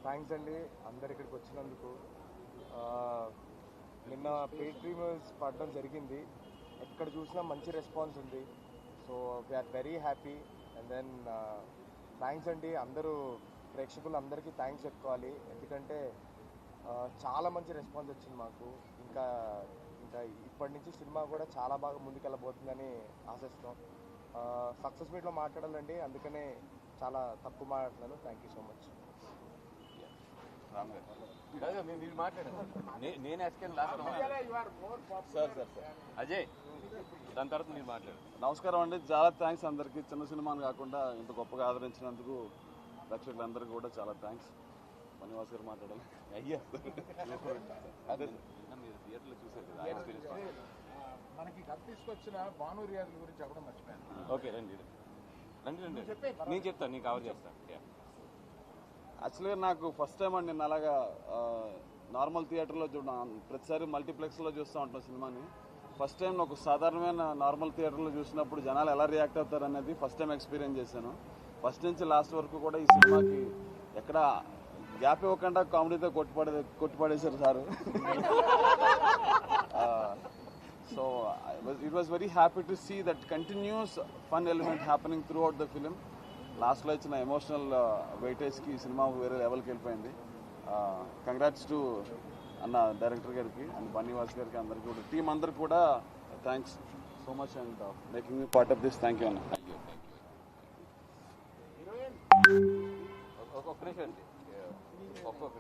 Thanks అండి అందరు ఇక్కడికి వచ్చినందుకు. నిన్న పెయిడ్ ప్రీమియర్స్ పడడం జరిగింది. ఎక్కడ చూసినా మంచి రెస్పాన్స్ ఉంది. So we are very happy. And then thanks అండి అందరూ ప్రేక్షకులందరికీ థ్యాంక్స్ చెప్పుకోవాలి. ఎందుకంటే చాలా మంచి రెస్పాన్స్ వచ్చింది మాకు. ఇంకా ఇంకా ఇప్పటి నుంచి సినిమా కూడా చాలా బాగా ముందుకెళ్ళబోతుందని ఆశిస్తాం. సక్సెస్ మీట్లో మాట్లాడాలండి, అందుకనే చాలా తక్కువ మాట్లాడుతున్నాను. Thank you so much. Ajay దాని తర్వాత మీరు మాట్లాడు. నమస్కారం అండి, చాలా థ్యాంక్స్ అందరికీ. చిన్న సినిమాని కాకుండా ఇంత గొప్పగా ఆదరించినందుకు ప్రేక్షకులందరికీ కూడా చాలా థ్యాంక్స్. పనివాస్ గారు మాట్లాడాలి. అయ్యా అదే మీరు థియేటర్లో చూసారు కదా ఎక్స్పీరియన్స్. మనకి కథ తీసుకొచ్చిన భాను రియాజ్ గురించి చెప్పడం మర్చిపోయాను. ఓకే రండి రండి రండి నేను చెప్తాను, నేను కవర్ చేస్తాను. యాక్చువల్గా నాకు ఫస్ట్ టైం అండి నేను అలాగా నార్మల్ థియేటర్లో ప్రతిసారి మల్టీప్లెక్స్లో చూస్తూ ఉంటాం సినిమాని. ఫస్ట్ టైం ఒక సాధారణమైన నార్మల్ థియేటర్లో చూసినప్పుడు జనాలు ఎలా రియాక్ట్ అవుతారు అనేది ఫస్ట్ టైం ఎక్స్పీరియన్స్ చేశాను. ఫస్ట్ నుంచి లాస్ట్ వరకు కూడా ఈ సినిమాకి ఎక్కడ గ్యాప్ ఇవ్వకుండా కామెడీతో కొట్టిపడేశారు sir. So it was very happy to see that continuous fun element happening throughout the film. లాస్ట్లో ఇచ్చిన ఎమోషనల్ వెయిటేజ్కి ఈ సినిమా వేరే లెవెల్కి వెళ్ళిపోయింది. కంగ్రాట్స్ టు అన్న డైరెక్టర్ గారికి అండ్ బన్నీవాస్ గారికి, అందరికీ కూడా టీం అందరికి కూడా thanks so much and making me part of this. Thank you అన్న. ఒక్క నిమిషం అండి, ఒక్క